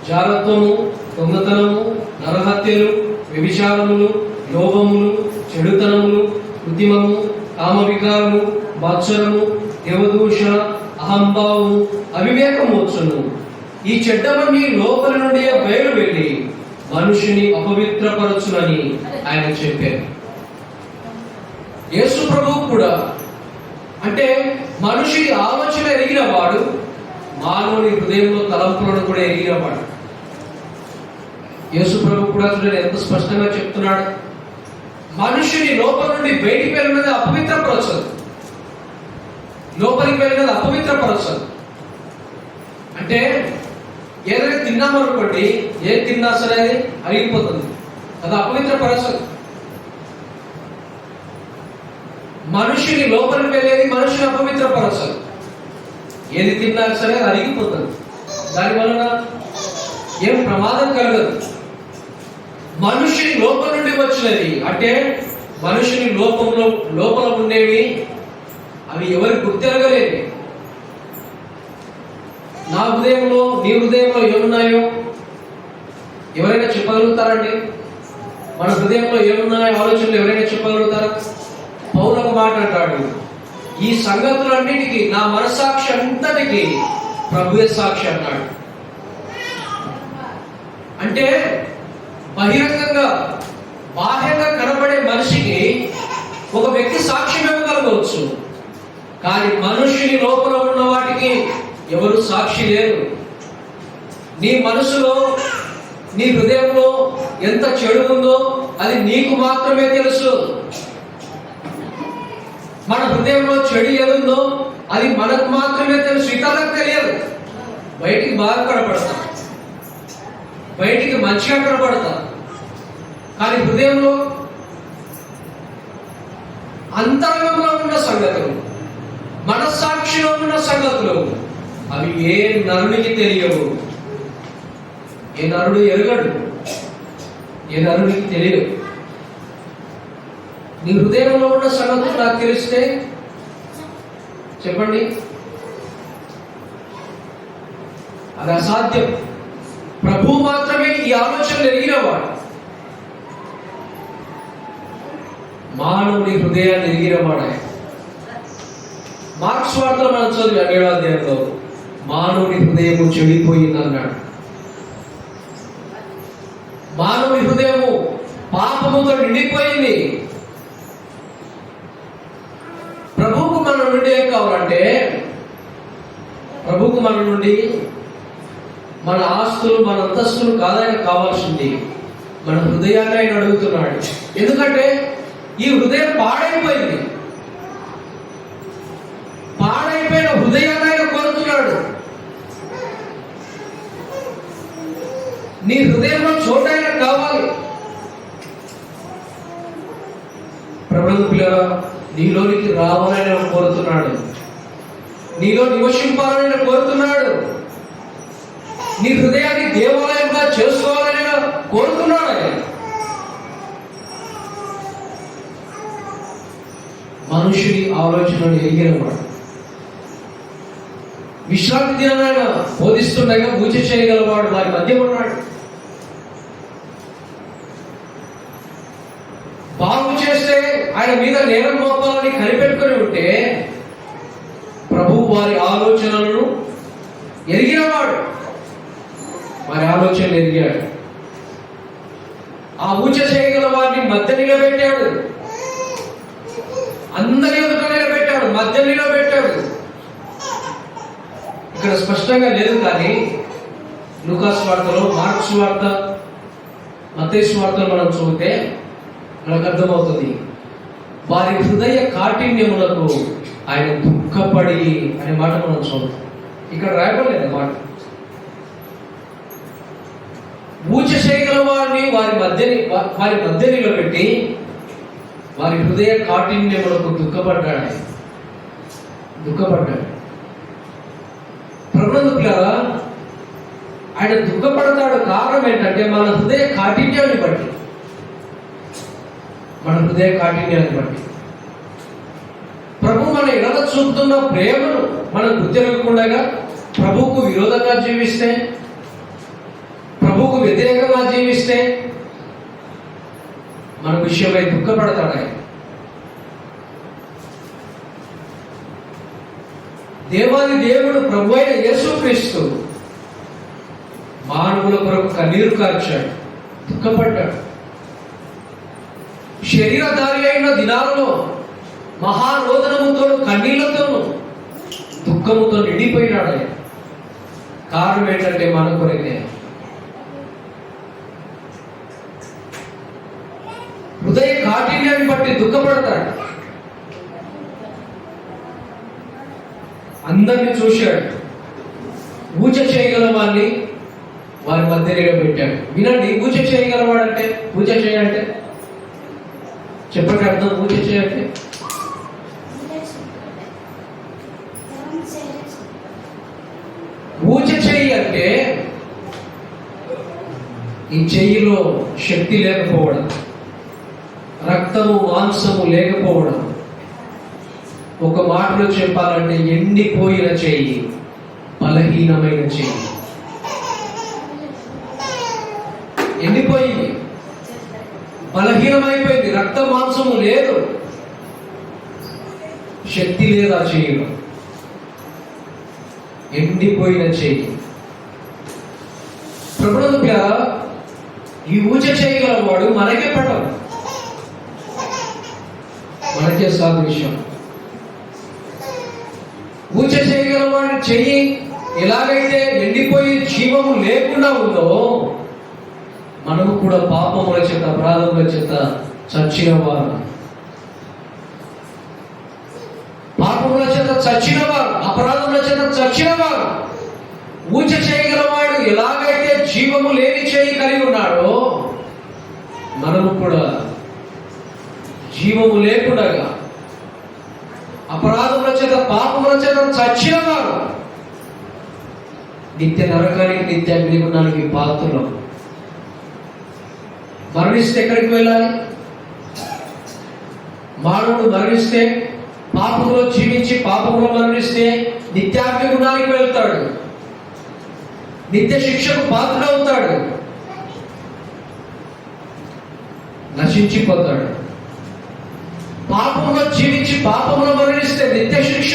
జారత్వము, దొంగతనము, నరహత్యలు, వ్యభిచారములు, లోభములు, చెడుతనములు, కృత్రిమము, కామవికారము, మత్సరము, దేవదూషణ, అహంభావము, అవివేకము వచ్చును. ఈ చెడ్డవన్నీ లోపల నుండి బయలు వెళ్ళి మనుషుని అపవిత్రపరచునని ఆయన చెప్పారు. యేసు ప్రభువు కూడా, అంటే మనుషుని ఆలోచన ఎరిగిన వాడు, మానవుని హృదయంలో తలంపులను కూడా ఎరిగిన వాడు. యేసు ప్రభు కూడా చూడండి ఎంత స్పష్టంగా చెప్తున్నాడు. మనుషుని లోపల నుండి బయటికి వెళ్ళినది అపవిత్రపరచదు. లోపలికి వెళ్ళినది అపవిత్రపరచదు. అంటే ఏదైనా తిన్నామనుకోండి, ఏం తిన్నా సరే అది అరిగిపోతుంది, అది అపవిత్ర పరచదు. మనుషుని లోపలికి వెళ్ళేది మనుషుని అపవిత్ర పరచదు. ఏది తిన్నా సరే అది అరిగిపోతుంది, దాని వలన ఏం ప్రమాదం కలగదు. మనుషుని లోపల నుండి వచ్చినది అంటే మనుషుని లోపల ఉండేవి అవి ఎవరి గుర్తెరగలేవి. నా హృదయంలో నీ హృదయంలో ఏమున్నాయో ఎవరైనా చెప్పగలుగుతారండి? మన హృదయంలో ఏమున్నాయో ఆలోచనలు ఎవరైనా చెప్పగలుగుతారా? పౌలు ఒక మాట అంటాడు, ఈ సంగతులన్నిటికీ నా మనస్సాక్షి అంతటికి ప్రభువే సాక్షి అన్నాడు. అంటే బహిరంగంగా బాహ్యంగా కనబడే మనిషికి ఒక వ్యక్తి సాక్ష్యం ఇవ్వగలగవచ్చు, కానీ మనుషుని లోపల ఉన్న వాటికి ఎవరు సాక్షి లేరు. నీ మనసులో నీ హృదయంలో ఎంత చెడు ఉందో అది నీకు మాత్రమే తెలుసు. మన హృదయంలో చెడు ఏదుందో అది మనకు మాత్రమే తెలుసు, ఇతరులకు తెలియదు. బయటికి బాగా కనపడతాం, బయటికి మంచిగా కనపడతాం, కానీ హృదయంలో అంతరంగంలో ఉన్న సంగతులు, మనస్సాక్షిలో ఉన్న సంగతులు అవి ఏ నరునికి తెలియవు. ఏ నరుడు ఎరుగడు, ఏ నరునికి తెలియదు. నీ హృదయంలో ఉన్న సంగతులు నాకు తెలిస్తే చెప్పండి, అది అసాధ్యం. ప్రభువు మాత్రమే ఈ ఆలోచనలు ఎరిగినవాడు. మానవుని హృదయాన్ని ఎరిగినవాడు. మార్క్స్ వార్తలో మనం చదివాం 7వ అధ్యాయంలో, మానవుని హృదయము చెడిపోయింది అన్నాడు. మానవుని హృదయము పాపముతో నిండిపోయింది. ప్రభువుకు మన నుండి ఏం కావాలంటే, ప్రభువుకు మన నుండి మన ఆస్తులు మన అంతస్తులు కాదని కావాల్సింది మన హృదయాన్ని ఆయన అడుగుతున్నాడు. ఎందుకంటే ఈ హృదయం పాడైపోయింది. పాడైపోయిన హృదయాన్ని ఆయన కోరుతున్నాడు. నీ హృదయంలో చోటు ఆయన కావాలి. ప్రభువు పిల్లల నీలోనికి రావాలని ఆయన కోరుతున్నాడు, నీలో నివసింపాలని ఆయన కోరుతున్నాడు, నీ హృదయాన్ని దేవాలయంగా చేసుకోవాలని ఆయన కోరుతున్నాడు. ఆయన మనుషుని ఆలోచనలు ఎరిగినవాడు. విశ్రాంతి దినాన్ని ఆయన బోధిస్తుండగా పూజ చేయగలవాడు వారి మధ్య ఉన్నాడు. బాగు చేస్తే ఆయన మీద నేరం మోపాలని కనిపెట్టుకుని ఉంటే ప్రభువు వారి ఆలోచనలను ఎరిగినవాడు, వారి ఆలోచనలు ఎరిగాడు. ఆ పూజ చేయగల వారిని మధ్య నిలబెట్టాడు, అందరి ఎదుట నిలబెట్టాడు, మధ్య నిలబెట్టాడు. ఇక్కడ స్పష్టంగా లేదు, కానీ లూకాసు వార్తలో, మార్క్స్ వార్త, మత్తయి వార్తలో మనం చూస్తే మనకు అర్థమవుతుంది. వారి హృదయ కాఠిన్యములకు ఆయన దుఃఖపడి అనే మాట మనం చూద్దాం. ఇక్కడ రాయబడలేదు మాట. పూజ చేయగల వారిని వారి మధ్య నిలబెట్టి వారి హృదయ కాఠిన్యములకు దుఃఖపడ్డాడు. ప్రభువులారా, ఆయన దుఃఖపడతాడు. కారణం ఏంటంటే మన హృదయ కాఠిన్యాన్ని బట్టి. ప్రభు మన ఎడల చూపుతున్న ప్రేమను మనం గుర్తిరగకుండా ప్రభువుకు విరోధంగా జీవిస్తే, ప్రభువుకు వ్యతిరేకంగా జీవిస్తే మన విషయమై దుఃఖపడతాడు ఆయన. దేవాది దేవుడు ప్రభు అయిన యేసుక్రీస్తు మానవుల కొరకు కన్నీరు కార్చాడు, దుఃఖపడ్డాడు. శరీరధారి అయిన దినాలలో మహారోదనముతో, కన్నీళ్లతోనూ, దుఃఖముతో నిండిపోయినాడు ఆయన. కారణం ఏంటంటే మన కొరకే. హృదయ కాఠిన్యాన్ని బట్టి దుఃఖపడతాడు. అందరినీ చూశాడు, పూజ చేయగల వారిని వారి మధ్య నిలబెట్టాడు. వినండి, పూజ చేయగలవాడంటే, పూజ చేయాలంటే చెప్పండి అర్థం. పూజ చేయాలంటే పూజ చేయి అంటే ఈ చెయ్యిలో శక్తి లేకపోవడం, రక్తము మాంసము లేకపోవడం, ఒక మాటలో చెప్పాలంటే ఎండిపోయిన చెయ్యి, బలహీనమైన చెయ్యి. ఎండిపోయింది, బలహీనమైపోయింది, రక్త మాంసము లేదు, శక్తి లేదు ఆ చెయ్యిలో. ఎండిపోయిన చెయ్యి. ప్రభువు ప్యారా, ఈ పూజ చేయగలవాడు మనకే పడవు, మనకే సాదృశ్యం. పూజ చేయగలవాడు చెయ్యి ఎలాగైతే ఎండిపోయి జీవము లేకుండా ఉందో, మనము కూడా పాపముల చేత అపరాధముల చేత చచ్చిన వారు, పాపముల చేత చచ్చిన వారు, అపరాధముల చేత చచ్చిన వారు. పూజ చేయగలవాడు ఎలాగైతే జీవము లేని చేయి కలిగి ఉన్నాడో, మనము కూడా జీవము లేకుండా అపరాధముల చేత పాపముల చేత చచ్చిన వారు, నిత్య నరకానికి నిత్య అగ్నిగుండానికి పాత్రలు. మరణిస్తే ఎక్కడికి వెళ్ళాలి? మానవుడు మరణిస్తే, పాపంలో జీవించి పాపంలో మరణిస్తే నిత్యాగ్నిగుండానికి వెళ్తాడు, నిత్య శిక్షకు పాత్రుడవుతాడు, నశించిపోతాడు. పాపంలో జీవించి పాపంలో మరణిస్తే నిత్య శిక్ష.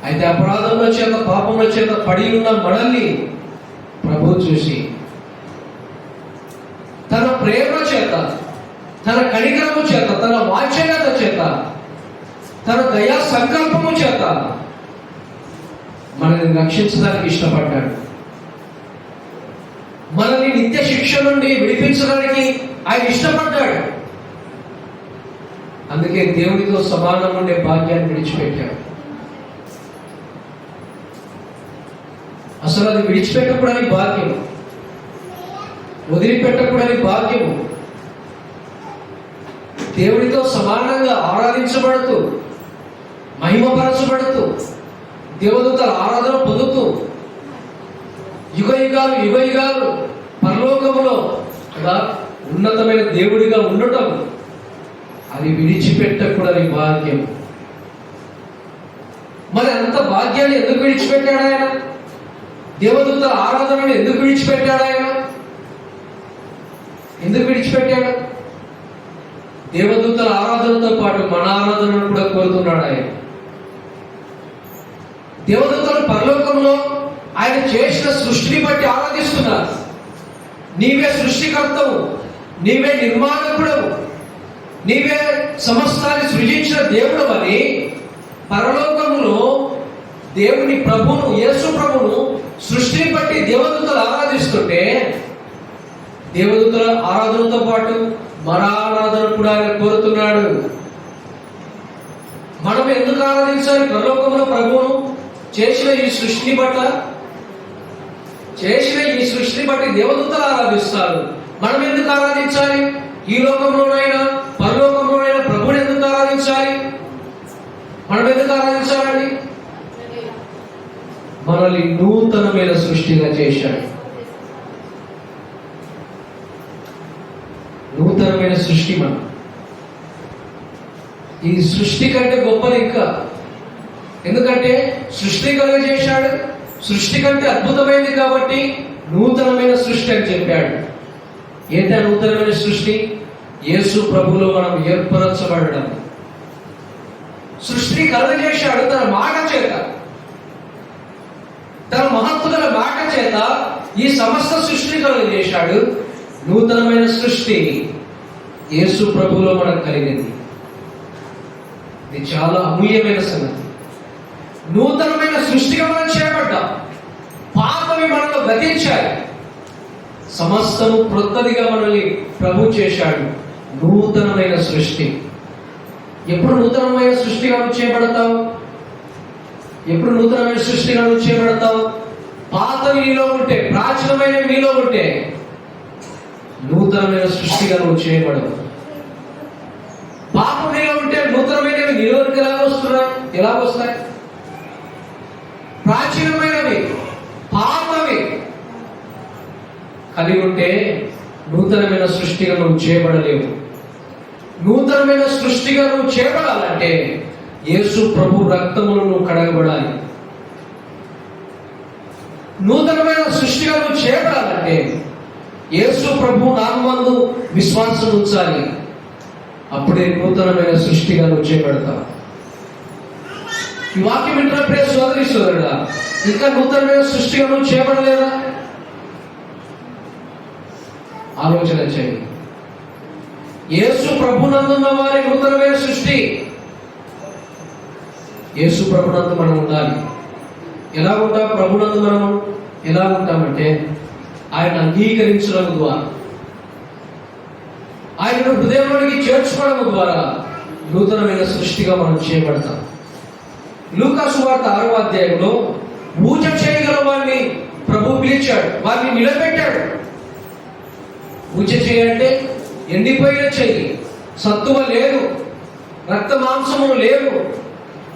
అయితే అపరాధంలో చేత పాపంలో చేత పడి ఉన్న మనల్ని ప్రభువు చూసి తన ప్రేమ చేత, తన కనికరము చేత, తన వాత్సల్యత చేత, తన దయా సంకల్పము చేత మనల్ని రక్షించడానికి ఇష్టపడ్డాడు. మనల్ని నిత్య శిక్ష నుండి విడిపించడానికి ఆయన ఇష్టపడ్డాడు. అందుకే దేవుడితో సమానం ఉండే భాగ్యాన్ని విడిచిపెట్టాడు. అసలు అది విడిచిపెట్టకూడని భాగ్యం, వదిలిపెట్టకూడని భాగ్యము. దేవుడితో సమానంగా ఆరాధించబడుతూ, మహిమపరచబడుతూ, దేవదూతల ఆరాధన పొందుతూ యుగ యుగాలు పరలోకములో కదా ఉన్నతమైన దేవుడిగా ఉండటం, అది విడిచిపెట్టకూడని భాగ్యం. మరి అంత భాగ్యాన్ని ఎందుకు విడిచిపెట్టాడు ఆయన? దేవదూతల ఆరాధనను ఎందుకు విడిచిపెట్టాడు ఆయన? ఎందుకు విడిచిపెట్టాడు? దేవదూతల ఆరాధనతో పాటు మన ఆరాధనను కూడా కోరుతున్నాడు ఆయన. దేవదూతలు పరలోకంలో ఆయన చేసిన సృష్టిని బట్టి ఆరాధిస్తున్నారు. నీవే సృష్టికర్తవు, నీవే నిర్మాణకుడవు, నీవే సమస్తాన్ని సృజించిన దేవుడు అని పరలోకములో దేవుని ప్రభువును, యేసు ప్రభువును సృష్టిని బట్టి దేవదూతలు ఆరాధిస్తుంటే, దేవదూతల ఆరాధనతో పాటు మన ఆరాధన కూడా ఆయన కోరుతున్నాడు. మనం ఎందుకు ఆరాధించాలి? పరలోకములో ప్రభువును చేసిన ఈ సృష్టిని బట్టి దేవదూతలు ఆరాధిస్తారు. మనం ఎందుకు ఆరాధించాలి? ఈ లోకంలోనైనా పరలోకంలోనైనా ప్రభువుని ఎందుకు ఆరాధించాలి? మనం ఎందుకు ఆరాధించాలండి? మనల్ని నూతనమైన సృష్టిగా చేశాడు. నూతనమైన సృష్టి మనం. ఈ సృష్టి కంటే గొప్పది ఇంకా. ఎందుకంటే సృష్టి కలుగజేశాడు, సృష్టి కంటే అద్భుతమైంది కాబట్టి నూతనమైన సృష్టి అని చెప్పాడు. ఏంటా నూతనమైన సృష్టి? యేసు ప్రభువులో మనం ఏర్పరచబడడం. సృష్టిని కలుగజేశాడు తన మాట చేత, తన మహత్తుల మాట చేత ఈ సమస్త సృష్టిని కలుగజేశాడు. నూతనమైన సృష్టి యేసు ప్రభువులో మనకు కలిగింది. ఇది చాలా అమూల్యమైన సంగతి. నూతనమైన సృష్టిగా మనం చేపట్టాం. పాతవి మనలో గతించాయి, సమస్తము క్రొత్తదిగా మనల్ని ప్రభు చేశాడు. నూతనమైన సృష్టి. ఎప్పుడు నూతనమైన సృష్టిగా చేయబడతావు? ఎప్పుడు నూతనమైన సృష్టిగా నువ్వు చేయబడతావు? పాతవి నీలో ఉంటే, ప్రాచీనమైనవి నీలో ఉంటే నూతనమైన సృష్టిగా నువ్వు చేయబడవు. పాపం నీలో ఉంటే నూతనమైనవి నీలోకి ఎలాగొస్తాయి? ప్రాచీనమైనవి పాతవి కలిగి ఉంటే నూతనమైన సృష్టిగా నువ్వు చేయబడలేవు. నూతనమైన సృష్టిగా నువ్వు చేయబడాలంటే యేసు ప్రభు రక్తమును నువ్వు కడగబడాలి. నూతనమైన సృష్టిగా నువ్వు చేయబడాలంటే యేసు ప్రభు నామందు విశ్వాసం ఉంచాలి. అప్పుడే నూతనమైన సృష్టిగా నువ్వు చేయబడతావు. ఈ వాక్యం వింటున్న ప్రియ సోదరి సోదరుడా, ఇంకా నూతనమైన సృష్టిగా నువ్వు చేయబడలేదా? ఆలోచన చేయి. యేసు ప్రభునందున్న వారి నూతనమైన సృష్టి. యేసు ప్రభునందు మనం ఉండాలి. ఎలా ఉంటాం? ప్రభునందు మనం ఎలా ఉంటామంటే ఆయన అంగీకరించడం ద్వారా, ఆయన హృదయంలోనికి చేర్చుకోవడం ద్వారా నూతనమైన సృష్టిగా మనం చేయబడతాం. లూకా సువార్త 6వ అధ్యాయంలో పూజ చేయగల వారిని ప్రభు పిలిచాడు, వారిని నిలబెట్టాడు. పూజ చేయంటే ఎండిపోయిన చెయ్యి, సత్తువ లేదు, రక్త మాంసములు లేవు,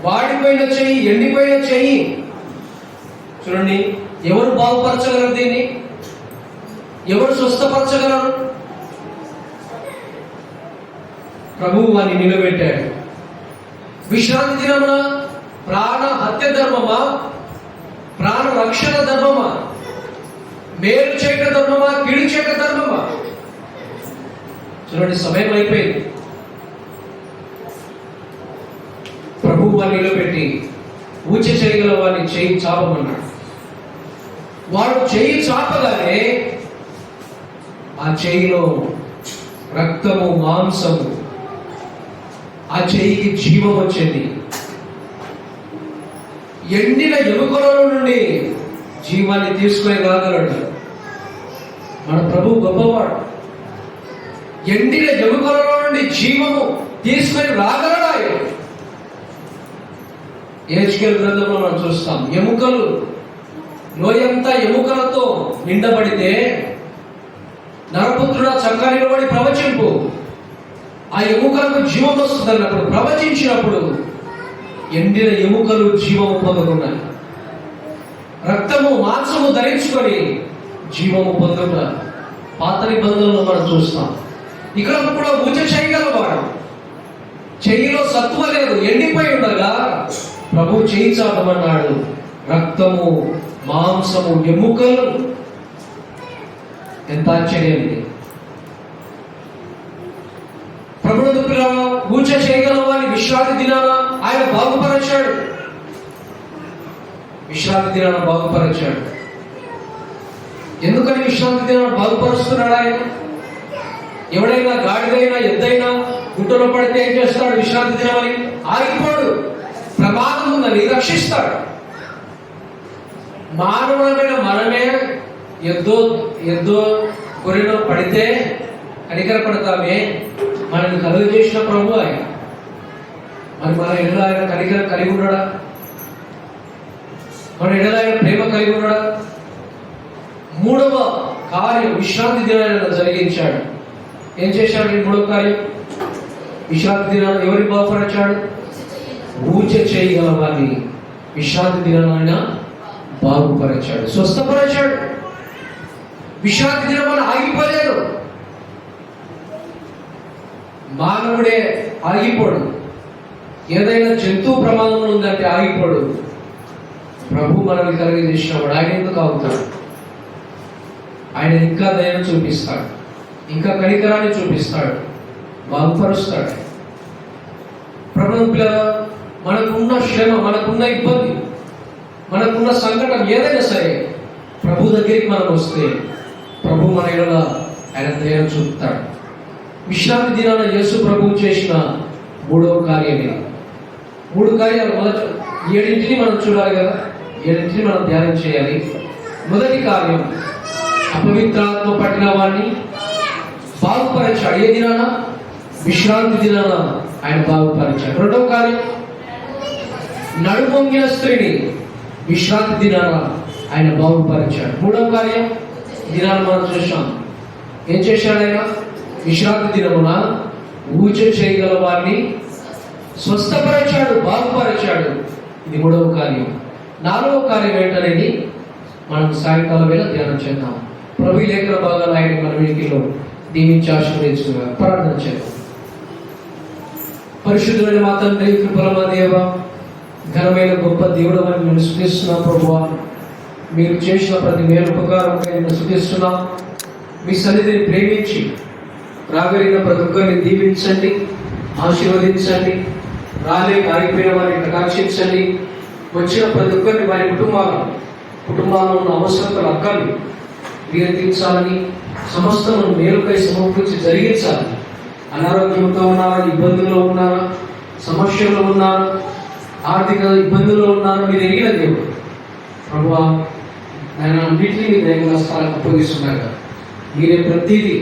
వాడిపోయిన చెయ్యి, ఎండిపోయిన చెయ్యి. చూడండి, ఎవరు బాగుపరచగలరు? దీన్ని ఎవరు స్వస్థపరచగలరు? ప్రభువు వారిని నిలబెట్టాడు. విశ్రాంతి దినమున ప్రాణ హత్య ధర్మమా, ప్రాణ రక్షణ ధర్మమా, మేలు చేయట ధర్మమా, కీడు చేయట ధర్మమా? చూడండి, సమయం అయిపోయింది. ప్రభువు వారిని నిలబెట్టి పూజ చేయగల వారిని చేయి చాపమన్నాడు. వాడు చేయి చాపగానే ఆ చేయిలో రక్తము, మాంసము, ఆ చేయికి జీవం వచ్చింది. ఎండిన ఎముకలలో నుండి జీవాన్ని తీసుకొని రాగలడు మన ప్రభు. గొప్పవాడు. ఎండిన ఎముకలలో నుండి జీవము తీసుకొని రాగలడాయి. యెహెజ్కేలు గ్రంథంలో మనం చూస్తాం, ఎముకలు లోయంతా ఎముకలతో నిండబడితే నరపుత్రుడా చక్కగా నిలబడి ప్రవచింపు, ఆ ఎముకలకు జీవం వస్తుంది అన్నప్పుడు ప్రవచించినప్పుడు ఎండిన ఎముకలు జీవము పొందుకున్నాయి. రక్తము మాంసము ధరించుకొని జీవము పొందుకున్నారు. పాత నిబంధనలో మనం చూస్తాం. ఇక్కడ కూడా పూజ చేయగలవాడు. చెయ్యిలో సత్వ లేదు, ఎండిపోయి ఉండగా ప్రభు చేయి చాపమన్నాడు. రక్తము, మాంసము, ఎముకలు. ఎంత ఆశ్చర్యం ఇది! ప్రభునందు పిల్లలు, పూజ చేయగల వారిని విశ్రాంతి దినాన ఆయన బాగుపరచాడు. విశ్రాంతి దినాన బాగుపరచాడు. ఎందుకని విశ్రాంతి దినాన బాగుపరుస్తున్నాడు ఆయన? ఎవడైనా గాడిదైనా ఎద్దైనా గుట్టలో పడితే ఏం చేస్తాడు? విశ్రాంతి దినమని ఆగిపోడు, ప్రమాదం ఉందని రక్షిస్తాడు. మానవులమైన మనమే ఎద్దో గొర్రెలో పడితే కనికర పడతామే. మనల్ని కలుగ చేసిన ప్రభు ఆయన. మరి మన ఎడల ఆయన కనికర కలిగి ఉన్నాడా? మన ఎడల ఆయన ప్రేమ కలిగి ఉన్నాడా? 3వ కార్యం విశ్రాంతి దినాన్ని జరిగించాడు. ఏం చేశాడు? 3వ కార్యం విశ్రాంతి దినాన్ని ఎవరికి బాగుపరచాడు? పూజ చేయగల వారిని విశ్రాంతి దినాన్ని ఆయన బాగుపరచాడు, స్వస్థపరచాడు. విశ్రాంతి దినం ఆగిపోలేదు. మానవుడే ఆగిపోడు. ఏదైనా జంతువు ప్రమాదంలో ఉందంటే ఆగిపోడు. ప్రభు మనల్ని కలిగజేసినప్పుడు ఆయన ఎందుకు ఆగుతాడు? ఆయన ఇంకా దయను చూపిస్తాడు, ఇంకా కనికరాన్ని చూపిస్తాడు, బాగుపరుస్తాడు. ప్రభు పిల్లల, మనకున్న శ్రమ, మనకున్న ఇబ్బంది, మనకున్న సంకటం ఏదైనా సరే ప్రభు దగ్గరికి మనం వస్తే ప్రభు మన ఎడల ఆయన దయను చూపుతాడు. విశ్రాంతి దినాన యేసు ప్రభువు చేసిన 3వ కార్యం ఇది. 3 కార్యాలు. మొదట 7 మనం చూడాలి కదా, 7 మనం ధ్యానం చేయాలి. మొదటి కార్యం, అపవిత్రాత్మ పట్టిన వాడిని బాగుపరచాడు. ఏ దినాన? విశ్రాంతి దినాన ఆయన బాగుపరిచాడు. 2వ కార్యం, నడుమొంగిన స్త్రీని విశ్రాంతి దినాన ఆయన బాగుపరిచాడు. మూడవ కార్యం దినాలు మనం చూసాం. ఏం చేశాడు ఆయన? విశ్రాంతి దినమున ఊచ చేయగల వారిని స్వస్థపరిచాడు, బాగుపరిచాడు. ఇది మూడవ కార్యం. నాలుగవ కార్యం ఏంటనేది మనం సాయంకాలం వేళ ధ్యానం చేద్దాం. ప్రభు లేఖన భాగాలు ఆయన మన వీటిలో దీవించి ఆశీర్వదించుగా ప్రార్థన చేద్దాం. పరిశుద్ధులైన మా తండ్రి, కృపల మా దేవ, ఘనమైన గొప్ప దేవుడు అని మేము స్తుతిస్తున్నాం. ప్రభువా, మీరు చేసిన ప్రతి మేలు ఉపకారంగా నేను స్తుతిస్తున్నాం. మీ సన్నిధిని ప్రేమించి రాగలిగిన ప్రతి ఒక్కరిని దీవించండి, ఆశీర్వదించండి. రాలేక ఆగిపోయిన వారిని కటాక్షించండి. వచ్చిన ప్రతి ఒక్కరిని వారి కుటుంబాల్లో ఉన్న అవసరతలు అక్కలు మీరు తీర్చాలని, సమస్తము మేలుకై సమకూర్చి జరిగించాలి. అనారోగ్యంతో ఉన్నారా, ఇబ్బందుల్లో ఉన్నారా, సమస్యల్లో ఉన్నారా, ఆర్థిక ఇబ్బందుల్లో ఉన్నారా, మీరు ఎరిగిన దేవుడు ప్రభువా, ఆయన అన్నింటినీ మీ దైవ స్థాలకు అప్పగిస్తున్నారు. మీరే ప్రతిదీ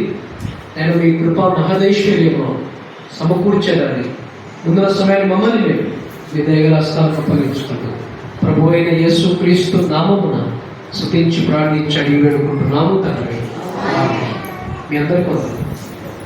నేను మీ కృపా మహదైశ్వర్యంలో సమకూర్చేదాన్ని ముందున్న సమయాన్ని మమ్మల్ని మేము మీ దైవ స్థాలకు అప్పగించుకుంటాం. ప్రభు అయిన యేసు క్రీస్తు నామమున స్తుతించి ప్రార్థించి అడిగి వేడుకుంటున్నాము తండ్రి. మీ అందరికీ